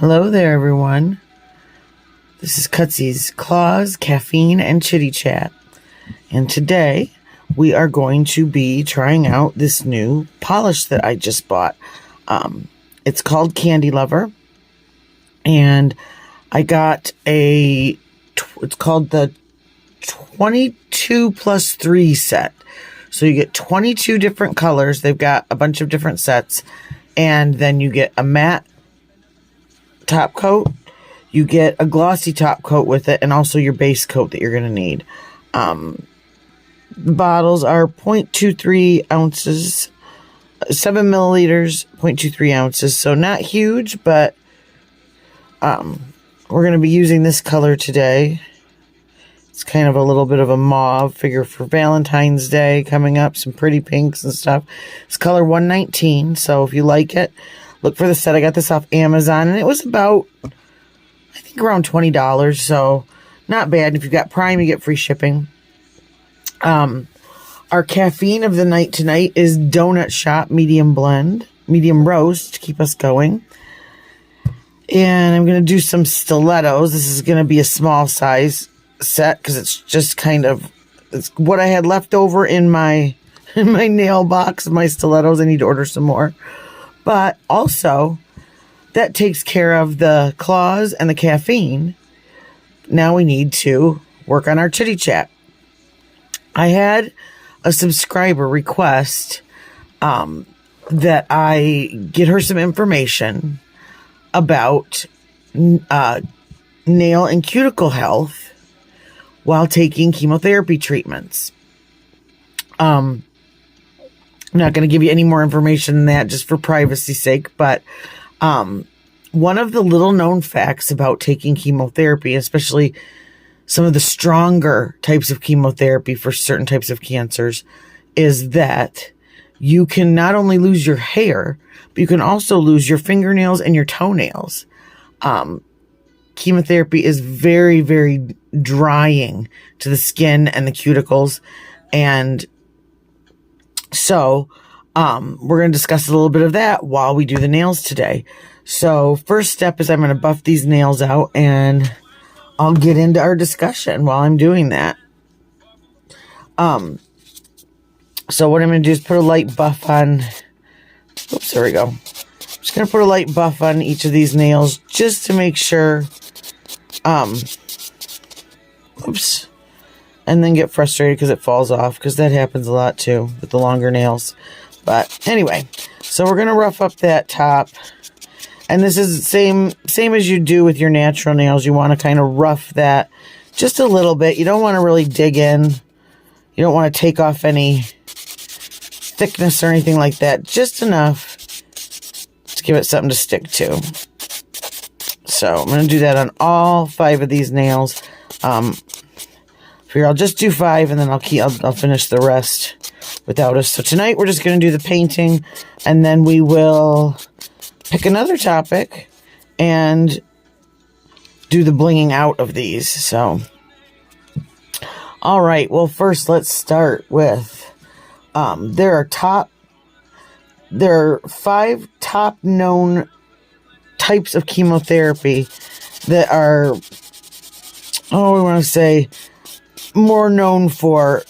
Hello there, everyone. This is Cutsy's Claws, Caffeine, and Chitty Chat. And today, we are going to be trying out this new polish that I just bought. It's called Candy Lover. And I got it's called the 22 plus 3 set. So you get 22 different colors. They've got a bunch of different sets. And then you get a matte top coat, you get a glossy top coat with it, and also your base coat that you're going to need. The bottles are 0.23 ounces, 7 milliliters, 0.23 ounces, so not huge, but we're going to be using this color today. It's kind of a little bit of a mauve, figure for Valentine's Day coming up, some pretty pinks and stuff. It's color 119, so if you like it, look for the set. I got this off Amazon, and it was about, I think, around $20, so not bad. If you've got Prime, you get free shipping. Our caffeine of the night tonight is Donut Shop Medium Blend, Medium Roast to keep us going. And I'm going to do some stilettos. This is going to be a small size set because it's just kind of, it's what I had left over in my nail box of my stilettos. I need to order some more. But also, that takes care of the claws and the caffeine. Now we need to work on our chitty chat. I had a subscriber request that I get her some information about nail and cuticle health while taking chemotherapy treatments. I'm not going to give you any more information than that just for privacy's sake, but one of the little known facts about taking chemotherapy, especially some of the stronger types of chemotherapy for certain types of cancers, is that you can not only lose your hair, but you can also lose your fingernails and your toenails. Chemotherapy is very, very drying to the skin and the cuticles, and so, we're going to discuss a little bit of that while we do the nails today. So, first step is I'm going to buff these nails out, and I'll get into our discussion while I'm doing that. So what I'm going to do is put a light buff on, oops, there we go. I'm just going to put a light buff on each of these nails just to make sure, oops. And then get frustrated because it falls off, because that happens a lot too with the longer nails. But anyway, so we're going to rough up that top. And this is the same as you do with your natural nails. You want to kind of rough that just a little bit. You don't want to really dig in. You don't want to take off any thickness or anything like that. Just enough to give it something to stick to. So I'm going to do that on all 5 of these nails. Here, I'll just do 5, and then I'll finish the rest without us. So tonight we're just going to do the painting, and then we will pick another topic and do the blinging out of these. So, all right. Well, first let's start with there are 5 top known types of chemotherapy that are, we want to say, more known for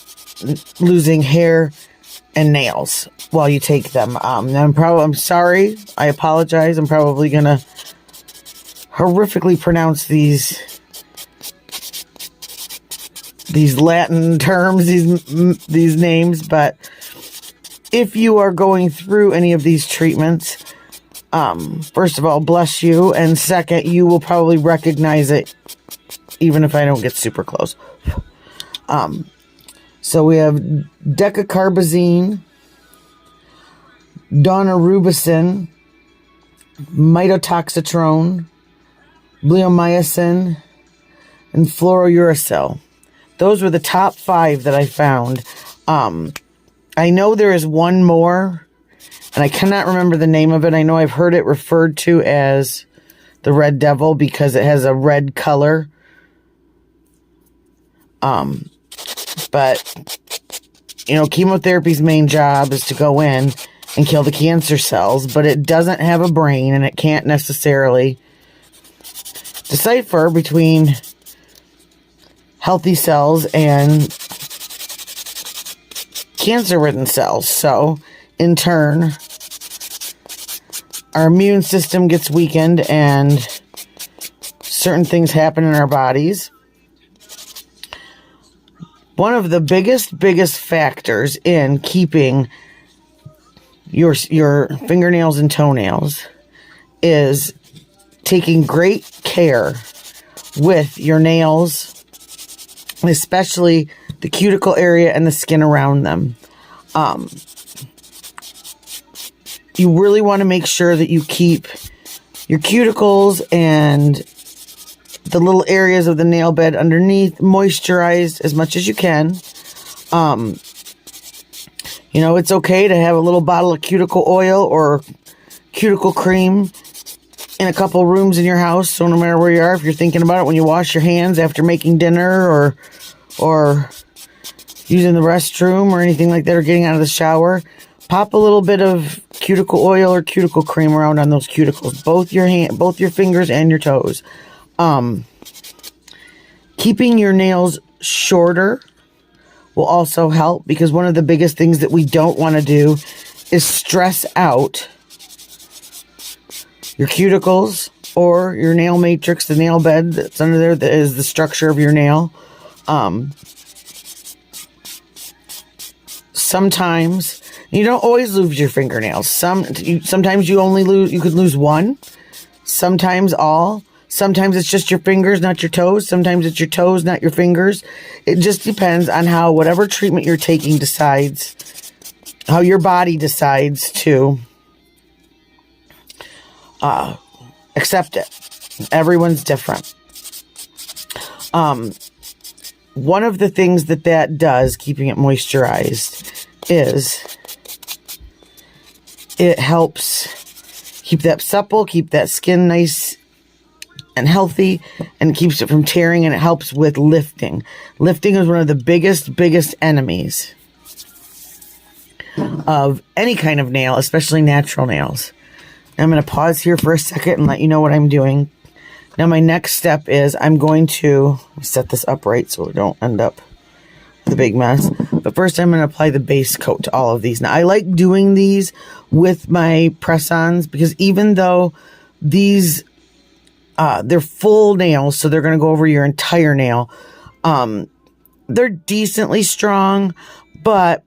losing hair and nails while you take them. I'm sorry. I apologize. I'm probably going to horrifically pronounce these Latin terms, these names, but if you are going through any of these treatments, first of all, bless you, and second, you will probably recognize it even if I don't get super close. So we have decacarbazine, daunorubicin, mitotoxatrone, bleomycin, and fluorouracil. Those were the top 5 that I found. I know there is one more, and I cannot remember the name of it. I know I've heard it referred to as the Red Devil because it has a red color. But, chemotherapy's main job is to go in and kill the cancer cells, but it doesn't have a brain, and it can't necessarily decipher between healthy cells and cancer-ridden cells. So, in turn, our immune system gets weakened and certain things happen in our bodies. One of the biggest factors in keeping your fingernails and toenails is taking great care with your nails, especially the cuticle area and the skin around them. You really want to make sure that you keep your cuticles and the little areas of the nail bed underneath moisturized as much as you can. You know, it's okay to have a little bottle of cuticle oil or cuticle cream in a couple rooms in your house. So no matter where you are, if you're thinking about it when you wash your hands after making dinner or using the restroom or anything like that, or getting out of the shower, pop a little bit of cuticle oil or cuticle cream around on those cuticles, both your fingers and your toes. Keeping your nails shorter will also help, because one of the biggest things that we don't want to do is stress out your cuticles or your nail matrix, the nail bed that's under there that is the structure of your nail. Sometimes you don't always lose your fingernails. Sometimes you could lose one, sometimes all. Sometimes it's just your fingers, not your toes. Sometimes it's your toes, not your fingers. It just depends on how whatever treatment you're taking decides, how your body decides to accept it. Everyone's different. One of the things that does, keeping it moisturized, is it helps keep that supple, keep that skin nice and healthy, and keeps it from tearing, and it helps with lifting. Lifting is one of the biggest enemies of any kind of nail, especially natural nails. I'm going to pause here for a second and let you know what I'm doing. Now my next step is I'm going to set this up right so we don't end up with a big mess. But first I'm going to apply the base coat to all of these. Now I like doing these with my press-ons because even though these they're full nails, so they're going to go over your entire nail. They're decently strong, but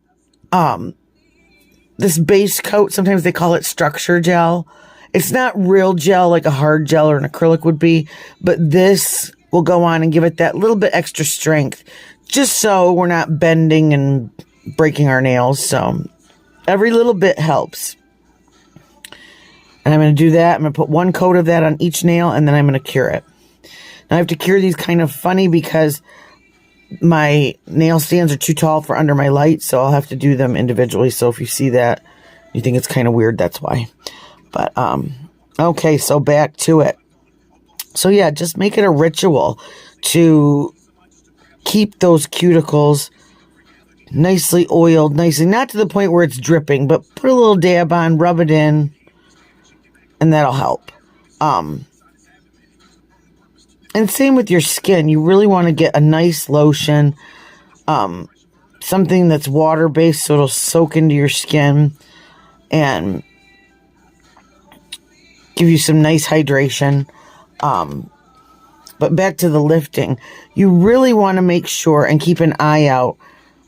this base coat, sometimes they call it structure gel. It's not real gel like a hard gel or an acrylic would be, but this will go on and give it that little bit extra strength, just so we're not bending and breaking our nails. So every little bit helps. And I'm going to do that. I'm going to put one coat of that on each nail, and then I'm going to cure it. Now I have to cure these kind of funny because my nail stands are too tall for under my light, so I'll have to do them individually. So if you see that, you think it's kind of weird, that's why. But, okay, so back to it. So yeah, just make it a ritual to keep those cuticles nicely oiled, not to the point where it's dripping, but put a little dab on, rub it in, and that'll help. And same with your skin. You really want to get a nice lotion, something that's water-based so it'll soak into your skin and give you some nice hydration. But back to the lifting. You really want to make sure and keep an eye out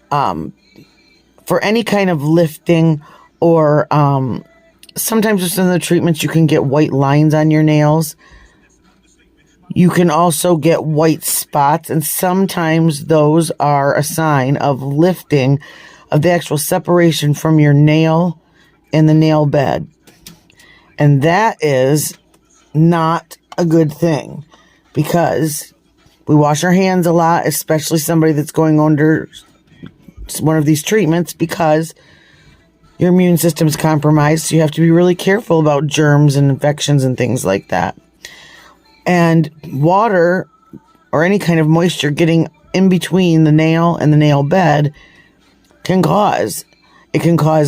for any kind of lifting, or sometimes with some of the treatments you can get white lines on your nails. You can also get white spots, and sometimes those are a sign of lifting, of the actual separation from your nail and the nail bed. And that is not a good thing, because we wash our hands a lot, especially somebody that's going under one of these treatments, because your immune system is compromised. So you have to be really careful about germs and infections and things like that. And water or any kind of moisture getting in between the nail and the nail bed can cause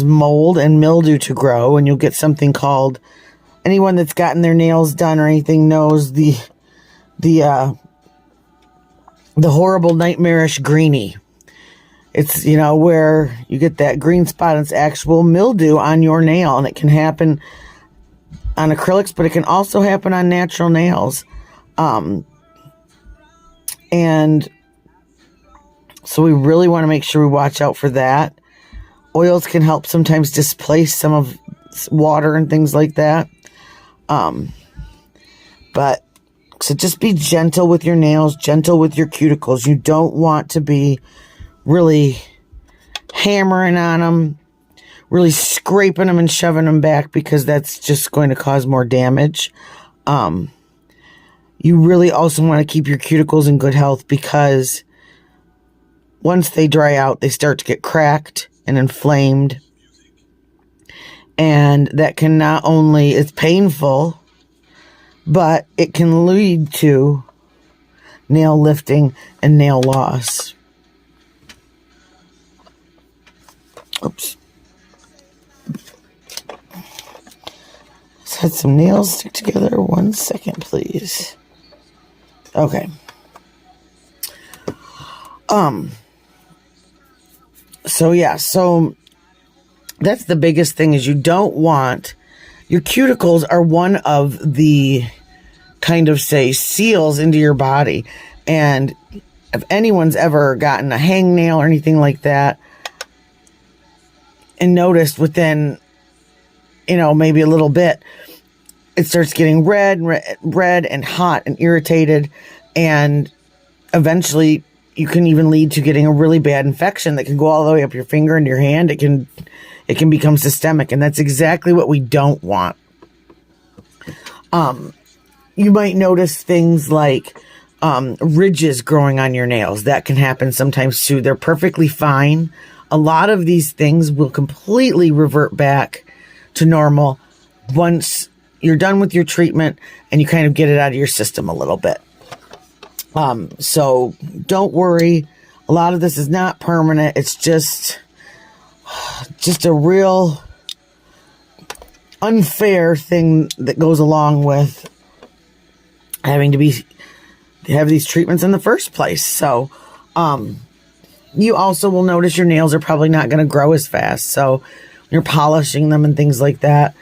mold and mildew to grow, and you'll get something called, anyone that's gotten their nails done or anything knows the the horrible nightmarish greenie. It's, you know, where you get that green spot and it's actual mildew on your nail, and it can happen on acrylics, but it can also happen on natural nails. And so we really want to make sure we watch out for that. Oils can help sometimes displace some of water and things like that. But so just be gentle with your nails, gentle with your cuticles. You don't want to be really hammering on them, really scraping them and shoving them back, because that's just going to cause more damage. You really also want to keep your cuticles in good health, because once they dry out, they start to get cracked and inflamed. And that can not only, it's painful, but it can lead to nail lifting and nail loss. Oops. Let's have some nails stick together. 1 second, please. Okay. So yeah, so that's the biggest thing, is you don't want, your cuticles are one of the kind of, say, seals into your body. And if anyone's ever gotten a hangnail or anything like that, and noticed within, you know, maybe a little bit, it starts getting red and hot and irritated, and eventually you can even lead to getting a really bad infection that can go all the way up your finger and your hand. It can become systemic, and that's exactly what we don't want. You might notice things like ridges growing on your nails. That can happen sometimes too. They're perfectly fine. A lot of these things will completely revert back to normal once you're done with your treatment and you kind of get it out of your system a little bit. So don't worry. A lot of this is not permanent. It's just a real unfair thing that goes along with having to have these treatments in the first place. So, you also will notice your nails are probably not going to grow as fast. So when you're polishing them and things like that,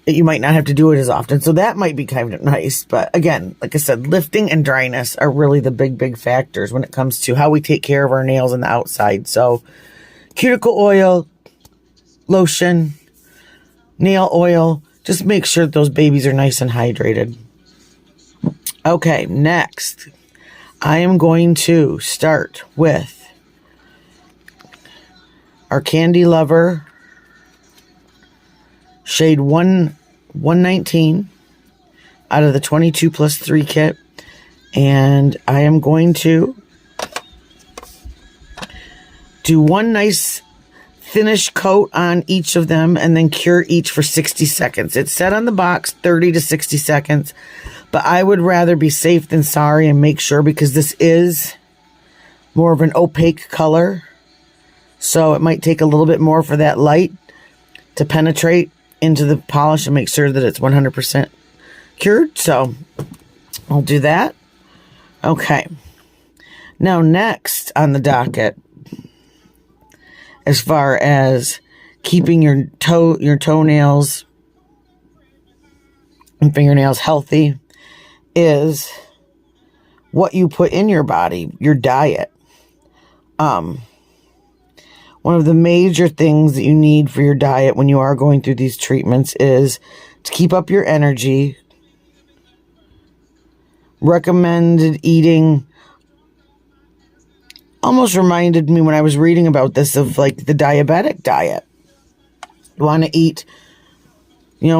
you might not have to do it as often. So that might be kind of nice. But again, like I said, lifting and dryness are really the big factors when it comes to how we take care of our nails on the outside. So cuticle oil, lotion, nail oil, just make sure that those babies are nice and hydrated. Okay, next, I am going to start with our Candy Lover shade 119 out of the 22+3 kit. And I am going to do one nice finish coat on each of them and then cure each for 60 seconds. It said on the box 30 to 60 seconds, but I would rather be safe than sorry and make sure, because this is more of an opaque color. So it might take a little bit more for that light to penetrate into the polish and make sure that it's 100% cured. So I'll do that. Okay. Now next on the docket, as far as keeping your toenails and fingernails healthy, is what you put in your body, your diet. One of the major things that you need for your diet when you are going through these treatments is to keep up your energy. Recommended eating almost reminded me when I was reading about this of like the diabetic diet. You want to eat,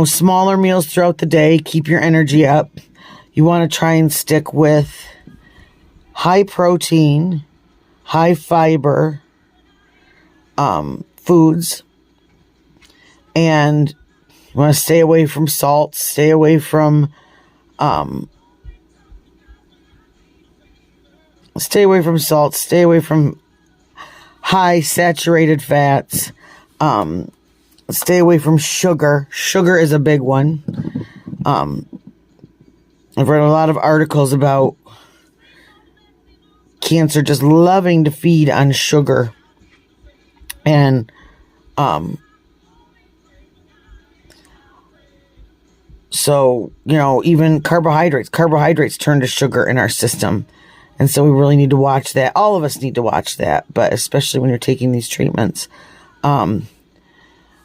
smaller meals throughout the day, keep your energy up. You want to try and stick with high protein, high fiber foods, and you want to stay away from salt, stay away from high saturated fats, stay away from sugar. Sugar is a big one. I've read a lot of articles about cancer just loving to feed on sugar. And so, you know, even carbohydrates turn to sugar in our system. And so we really need to watch that. All of us need to watch that, but especially when you're taking these treatments.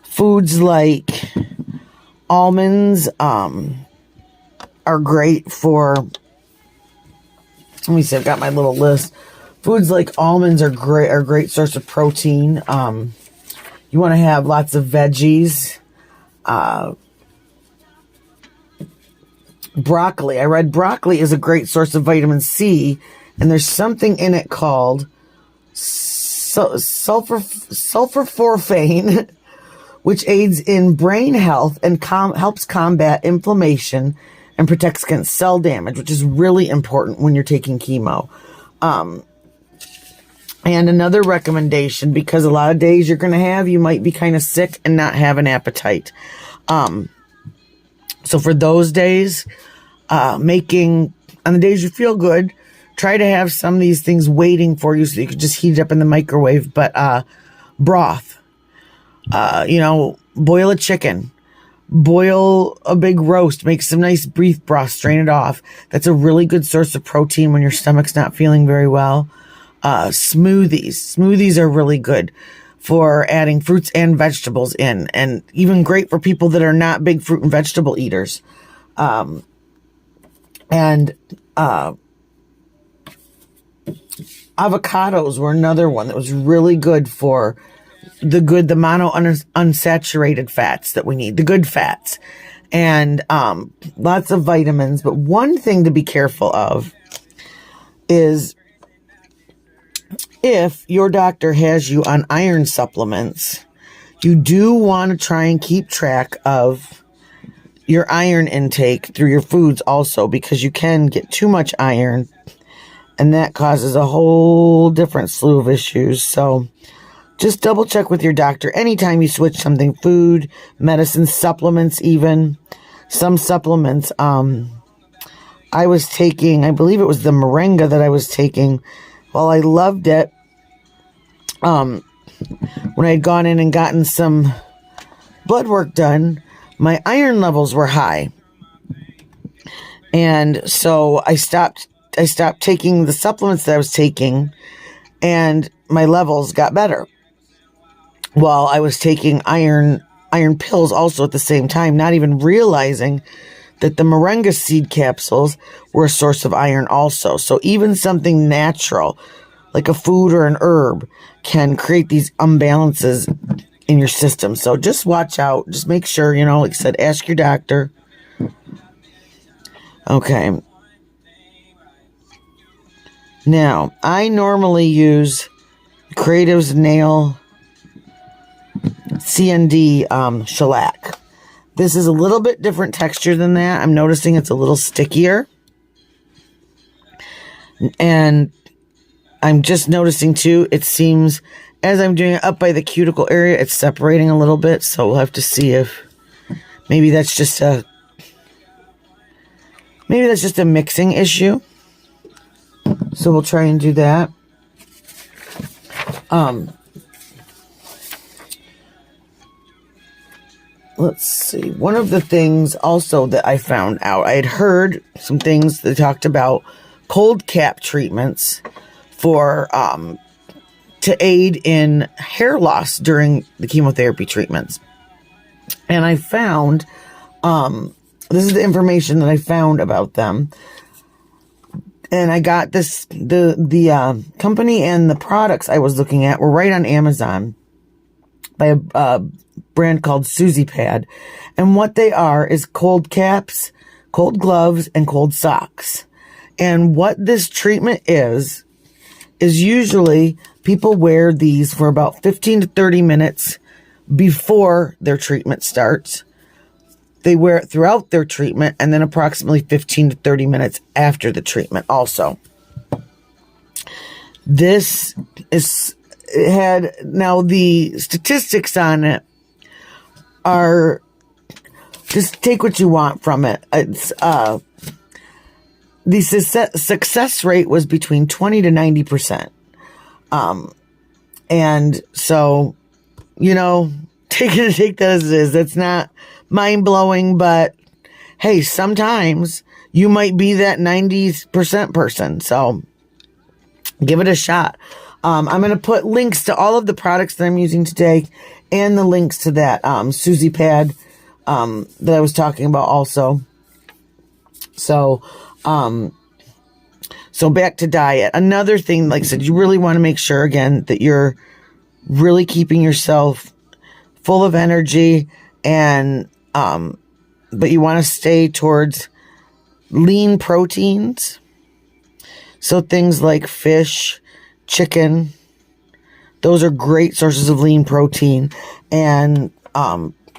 Foods like almonds are great for, let me see, I've got my little list. Foods like almonds are a great source of protein. You want to have lots of veggies. Broccoli. I read broccoli is a great source of vitamin C, and there's something in it called sulforaphane, which aids in brain health and helps combat inflammation and protects against cell damage, which is really important when you're taking chemo. And another recommendation, because a lot of days you might be kind of sick and not have an appetite. So for those days, on the days you feel good, try to have some of these things waiting for you so you can just heat it up in the microwave. But broth, boil a chicken, boil a big roast, make some nice beef broth, strain it off. That's a really good source of protein when your stomach's not feeling very well. Smoothies are really good for adding fruits and vegetables in, and even great for people that are not big fruit and vegetable eaters. Avocados were another one that was really good for the unsaturated fats that we need, the good fats, and lots of vitamins. But one thing to be careful of is if your doctor has you on iron supplements, you do want to try and keep track of your iron intake through your foods also, because you can get too much iron and that causes a whole different slew of issues. So just double check with your doctor anytime you switch something, food, medicine, supplements, even some supplements. I was taking, I believe it was the moringa that I was taking. Well, I loved it. When I had gone in and gotten some blood work done, my iron levels were high. And so I stopped taking the supplements that I was taking, and my levels got better. While I was taking iron pills also at the same time, not even realizing that the moringa seed capsules were a source of iron also. So even something natural, like a food or an herb, can create these imbalances in your system. So just watch out. Just make sure, like I said, ask your doctor. Okay. Now, I normally use Creative's Nail CND shellac. This is a little bit different texture than that. I'm noticing it's a little stickier. And I'm just noticing too, it seems as I'm doing it up by the cuticle area, it's separating a little bit. So we'll have to see if maybe that's just a mixing issue. So we'll try and do that. Let's see. One of the things also that I found out, I had heard some things that talked about cold cap treatments for to aid in hair loss during the chemotherapy treatments. And I found this is the information that I found about them. And I got this, the company and the products I was looking at were right on Amazon by a brand called Suzzipad. And what they are is cold caps, cold gloves, and cold socks. And what this treatment is usually people wear these for about 15 to 30 minutes before their treatment starts. They wear it throughout their treatment, and then approximately 15 to 30 minutes after the treatment also. This now the statistics on it are, just take what you want from it. It's, the success rate was between 20 to 90%. And so, you know, take that as it is. That's not mind blowing, but hey, sometimes you might be that 90% person. So give it a shot. I'm going to put links to all of the products that I'm using today and the links to that Suzzipad that I was talking about also. So back to diet. Another thing, like I said, you really want to make sure, again, that you're really keeping yourself full of energy and, but you want to stay towards lean proteins. So things like fish, chicken, those are great sources of lean protein. And,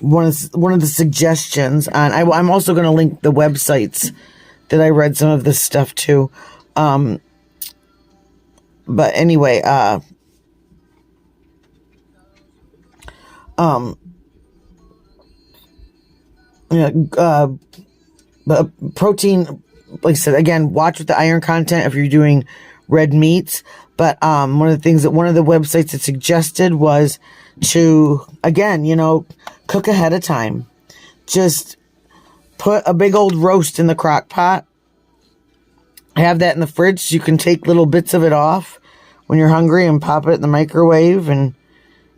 one of the suggestions on, I'm also going to link the websites that I read some of this stuff to. But anyway, but protein, like I said, again, watch with the iron content if you're doing red meats. But one of the things that one of the websites that suggested was to, again, you know, cook ahead of time. Just put a big old roast in the crock pot. Have that in the fridge so you can take little bits of it off when you're hungry and pop it in the microwave and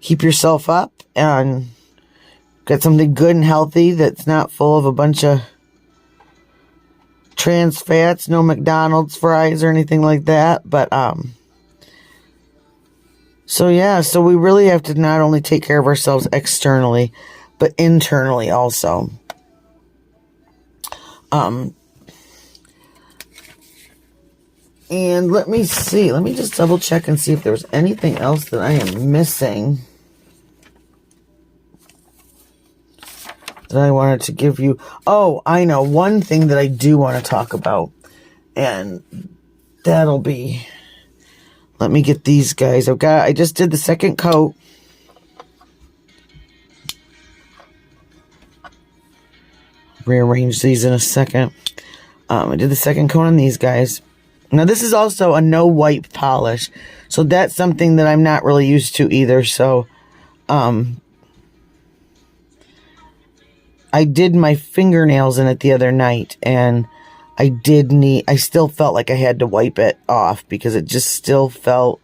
keep yourself up and get something good and healthy that's not full of a bunch of trans fats, no McDonald's fries or anything like that. But so yeah, so we really have to not only take care of ourselves externally, but internally also. And let me see. Let me just double check and see if there's anything else that I am missing that I wanted to give you. Oh, I know. One thing that I do want to talk about. And that'll be... Let me get these guys. I just did the second coat. Rearrange these in a second. I did the second coat on these guys. Now, this is also a no-wipe polish. So, that's something that I'm not really used to either. So, I did my fingernails in it the other night. And I still felt like I had to wipe it off. Because it just still felt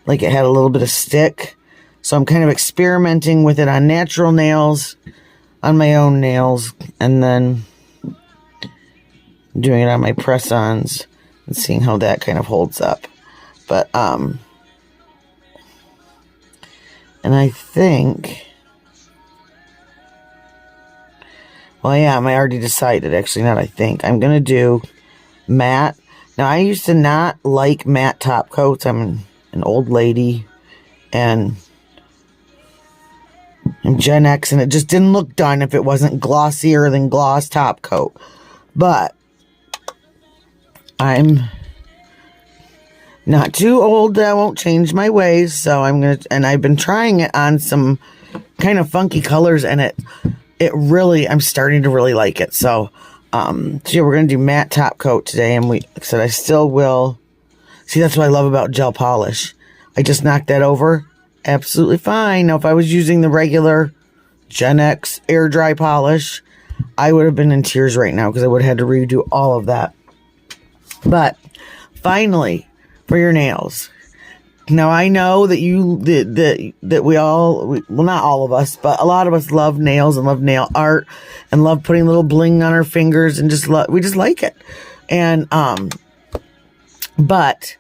like it had a little bit of stick. So, I'm kind of experimenting with it on natural nails. On my own nails. And then doing it on my press-ons. And seeing how that kind of holds up. But, and I think, well, yeah, I already decided, actually, not I think. I'm going to do matte. Now, I used to not like matte top coats. I'm an old lady, and I'm Gen X, and it just didn't look done if it wasn't glossier than gloss top coat. But I'm not too old that I won't change my ways, so and I've been trying it on some kind of funky colors, and it really, I'm starting to really like it. So, yeah, we're going to do matte top coat today, and like I said, I still will. See, that's what I love about gel polish. I just knocked that over. Absolutely fine. Now, if I was using the regular Gen X air dry polish, I would have been in tears right now because I would have had to redo all of that. But finally, for your nails. Now, I know that we all, well, not all of us, but a lot of us love nails and love nail art and love putting little bling on our fingers and we just like it. And, but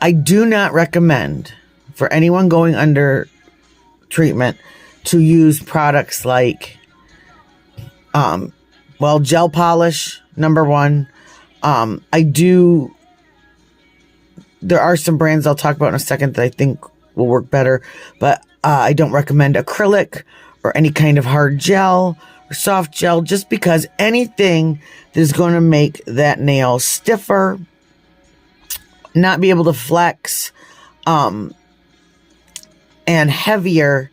I do not recommend for anyone going under treatment to use products like, well, gel polish, number one. There are some brands I'll talk about in a second that I think will work better, but I don't recommend acrylic or any kind of hard gel or soft gel, just because anything that is going to make that nail stiffer, not be able to flex, and heavier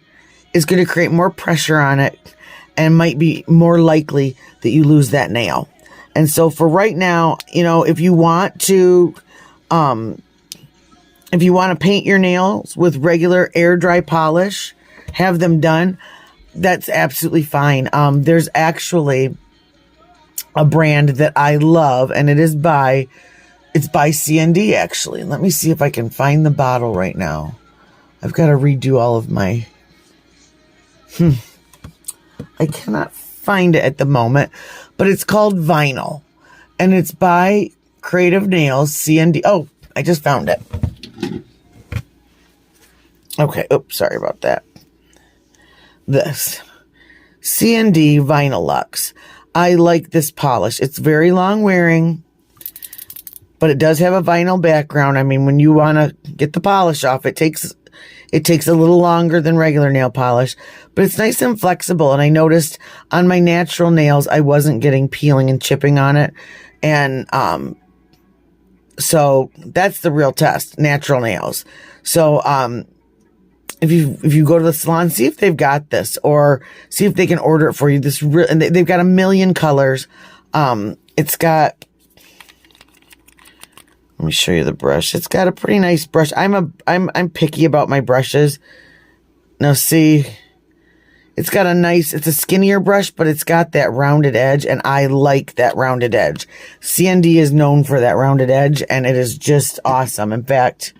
is going to create more pressure on it and might be more likely that you lose that nail. And so for right now, you know, if you want to paint your nails with regular air dry polish, have them done, that's absolutely fine. There's actually a brand that I love, and it's by CND actually. Let me see if I can find the bottle right now. I've got to redo all of my, I cannot find it at the moment, but it's called Vinyl, and it's by Creative Nails, CND. Oh, I just found it. Okay. Oops, sorry about that. This CND Vinyl Luxe. I like this polish. It's very long wearing, but it does have a vinyl background. I mean, when you want to get the polish off, it takes a little longer than regular nail polish, but it's nice and flexible. And I noticed on my natural nails, I wasn't getting peeling and chipping on it. And, so that's the real test, natural nails. So, if you go to the salon, see if they've got this, or see if they can order it for you. And they've got a million colors. It's got, let me show you the brush. It's got a pretty nice brush. I'm picky about my brushes. Now see, it's a skinnier brush, but it's got that rounded edge, and I like that rounded edge. CND is known for that rounded edge, and it is just awesome. In fact,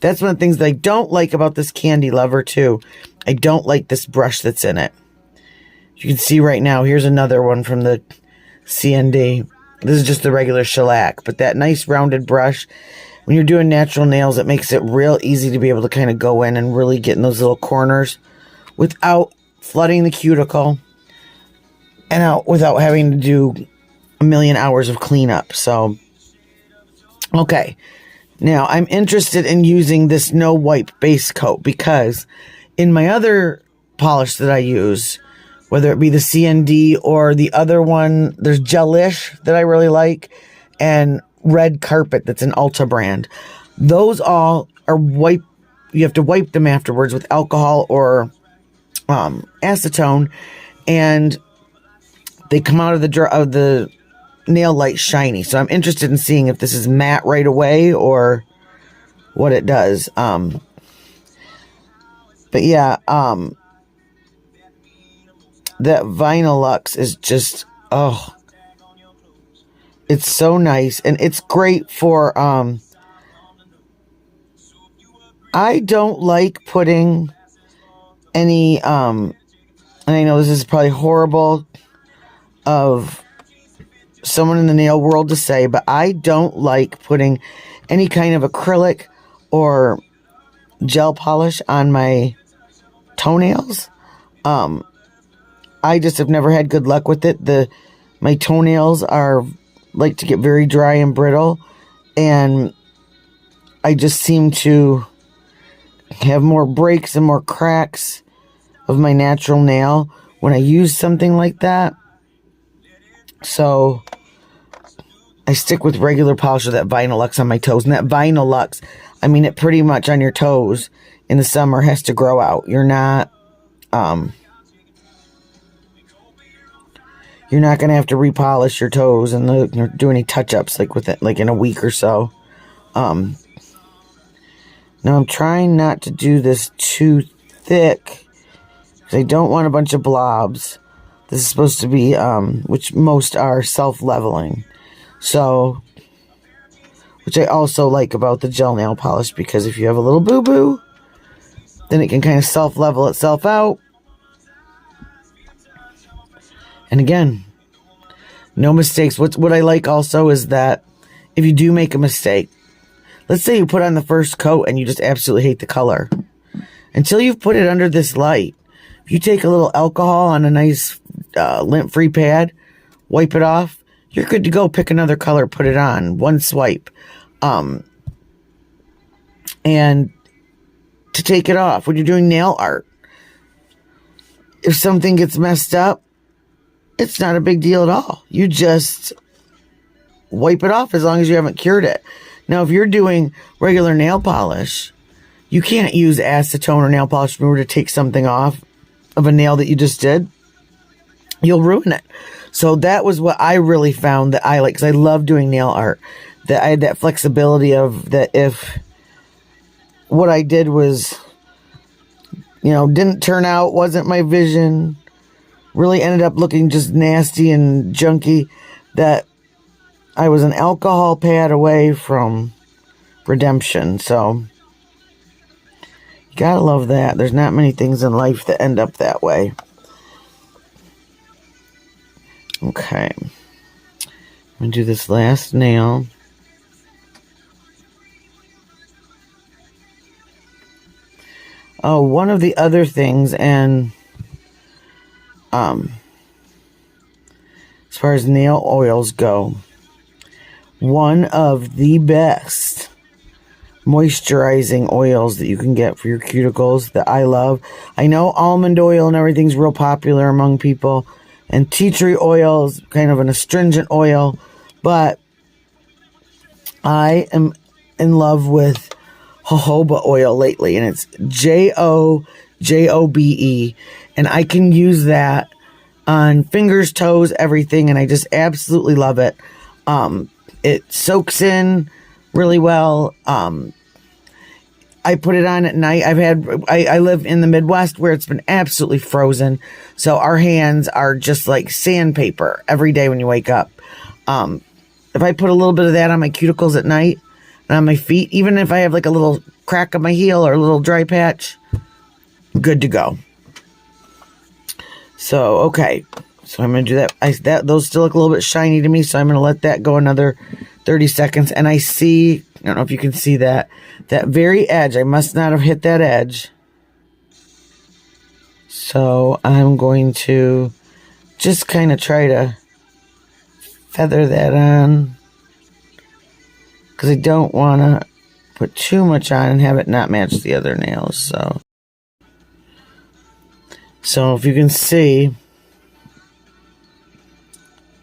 that's one of the things that I don't like about this Candy Lover too. I don't like this brush that's in it. You can see right now, here's another one from the CND. This is just the regular shellac, but that nice rounded brush, when you're doing natural nails, it makes it real easy to be able to kind of go in and really get in those little corners without flooding the cuticle and without having to do a million hours of cleanup. So, okay. Now, I'm interested in using this no wipe base coat because in my other polish that I use, whether it be the CND or the other one, there's Gelish that I really like, and Red Carpet that's an Ulta brand. Those all are you have to wipe them afterwards with alcohol or acetone, and they come out of the nail light shiny. So I'm interested in seeing if this is matte right away or what it does. But yeah, that Vinyl Luxe is just, oh, it's so nice. And it's great for, I don't like putting any, and I know this is probably horrible of someone in the nail world to say, but I don't like putting any kind of acrylic or gel polish on my toenails. I just have never had good luck with it. My toenails like to get very dry and brittle, and I just seem to have more breaks and more cracks of my natural nail when I use something like that. So I stick with regular polish of that Vinyl Luxe on my toes. And that Vinyl Luxe, I mean, it pretty much on your toes in the summer has to grow out. You're not going to have to repolish your toes and do any touch-ups like in a week or so. Now I'm trying not to do this too thick because I don't want a bunch of blobs. This is supposed to be, which most are self-leveling. So, which I also like about the gel nail polish, because if you have a little boo-boo, then it can kind of self-level itself out. And again, no mistakes. What I like also is that if you do make a mistake, let's say you put on the first coat and you just absolutely hate the color. Until you've put it under this light, if you take a little alcohol on a nice lint-free pad, wipe it off, you're good to go. Pick another color, put it on, one swipe. And to take it off, when you're doing nail art, if something gets messed up, it's not a big deal at all. You just wipe it off as long as you haven't cured it. Now, if you're doing regular nail polish, you can't use acetone or nail polish remover to take something off of a nail that you just did. you'll ruin it. So that was what I really found that I like, because I love doing nail art, that I had that flexibility of that if what I did was, didn't turn out, wasn't my vision, really ended up looking just nasty and junky, that I was an alcohol pad away from redemption. So you gotta love that. There's not many things in life that end up that way. Okay. I'm gonna do this last nail. Oh, one of the other things, and as far as nail oils go, one of the best moisturizing oils that you can get for your cuticles that I love. I know almond oil and everything's real popular among people, and tea tree oil is kind of an astringent oil, but I am in love with jojoba oil lately, and it's Jojobe, and I can use that on fingers, toes, everything, and I just absolutely love it. It soaks in really well. I put it on at night. I live in the Midwest where it's been absolutely frozen, so our hands are just like sandpaper every day when you wake up. If I put a little bit of that on my cuticles at night and on my feet, even if I have like a little crack on my heel or a little dry patch, good to go. So, okay. So I'm going to do that. Those still look a little bit shiny to me, so I'm going to let that go another 30 seconds. And I don't know if you can see that very edge. I must not have hit that edge. So I'm going to just kind of try to feather that on, because I don't want to put too much on and have it not match the other nails. So if you can see,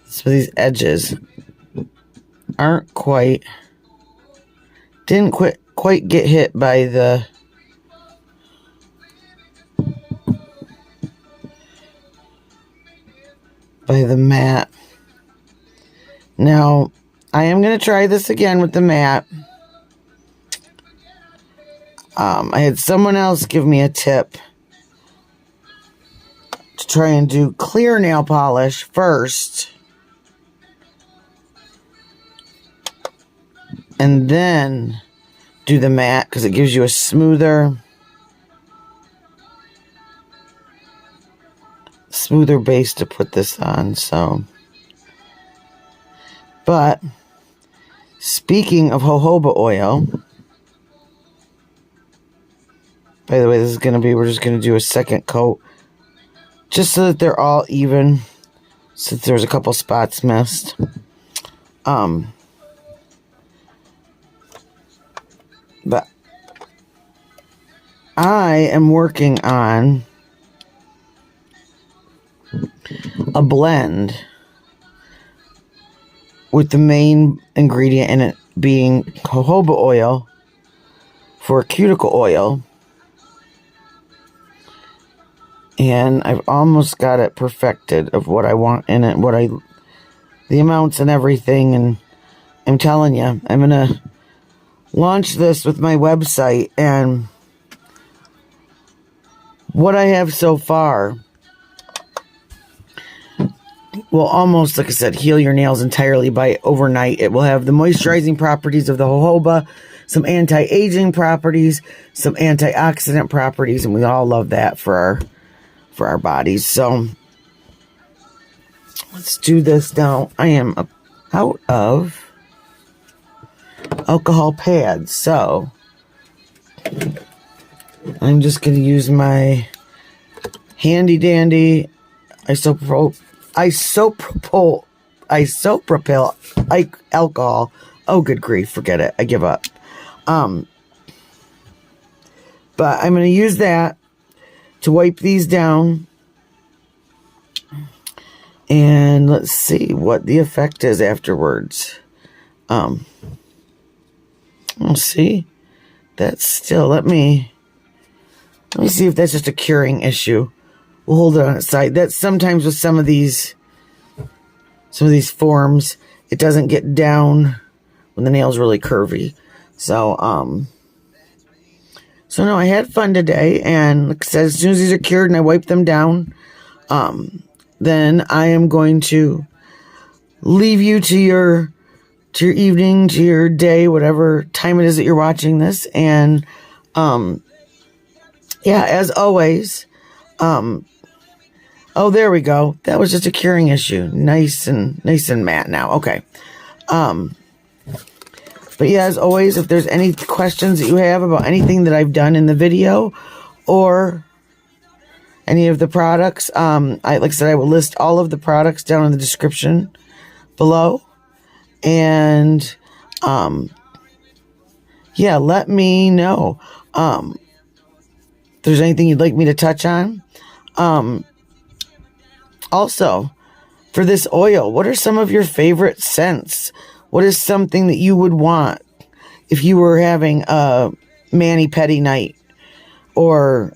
so these edges didn't quite get hit by the mat. Now, I am going to try this again with the mat. I had someone else give me a tip to try and do clear nail polish first, and then do the matte, because it gives you a smoother base to put this on. So, but speaking of jojoba oil, by the way, we're just going to do a second coat, just so that they're all even, since there's a couple spots missed. But I am working on a blend with the main ingredient in it being jojoba oil for cuticle oil. And I've almost got it perfected of what I want in it, the amounts and everything. And I'm telling you, I'm going to launch this with my website, and what I have so far will almost, like I said, heal your nails entirely by overnight. It will have the moisturizing properties of the jojoba, some anti-aging properties, some antioxidant properties, and we all love that for our bodies. So let's do this now. I am out of alcohol pads, so I'm just going to use my handy dandy isopropyl alcohol. Oh, good grief, forget it, I give up. But I'm going to use that to wipe these down, and let's see what the effect is afterwards. We'll see. That's still, let me see if that's just a curing issue, we'll hold it on its side. That's sometimes with some of these forms, it doesn't get down when the nail's really curvy. So, no, I had fun today, and like I said, as soon as these are cured and I wipe them down, then I am going to leave you to your evening, to your day, whatever time it is that you're watching this. And, yeah, as always, oh, there we go. That was just a curing issue. Nice and matte now. Okay. But yeah, as always, if there's any questions that you have about anything that I've done in the video or any of the products, like I said, I will list all of the products down in the description below. And, yeah, let me know, if there's anything you'd like me to touch on. Also, for this oil, what are some of your favorite scents? What is something that you would want if you were having a mani-pedi night? Or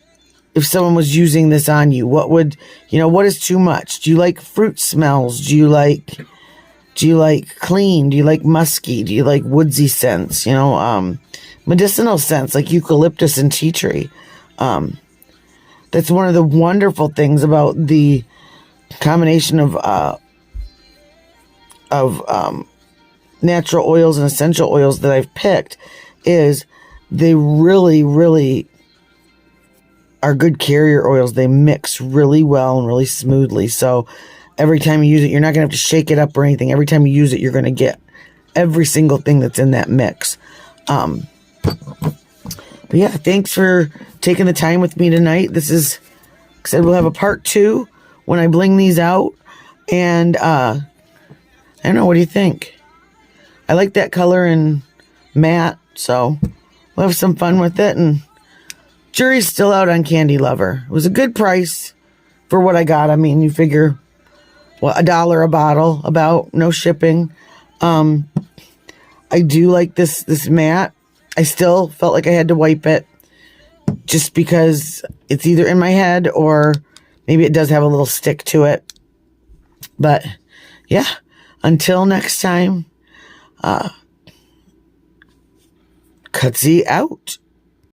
if someone was using this on you, what is too much? Do you like fruit smells? Do you like clean? Do you like musky? Do you like woodsy scents? Medicinal scents like eucalyptus and tea tree. That's one of the wonderful things about the combination of natural oils and essential oils that I've picked is they really, really are good carrier oils. They mix really well and really smoothly. So every time you use it, you're not going to have to shake it up or anything. Every time you use it, you're going to get every single thing that's in that mix. But yeah, thanks for taking the time with me tonight. This is, like I said, we'll have a part 2 when I bling these out. And I don't know, what do you think? I like that color in matte, so we'll have some fun with it. And jury's still out on Candy Lover. It was a good price for what I got. I mean, you figure, $1 a bottle, about, no shipping. I do like this matte. I still felt like I had to wipe it just because it's either in my head or maybe it does have a little stick to it. But yeah, until next time, Cutsy out.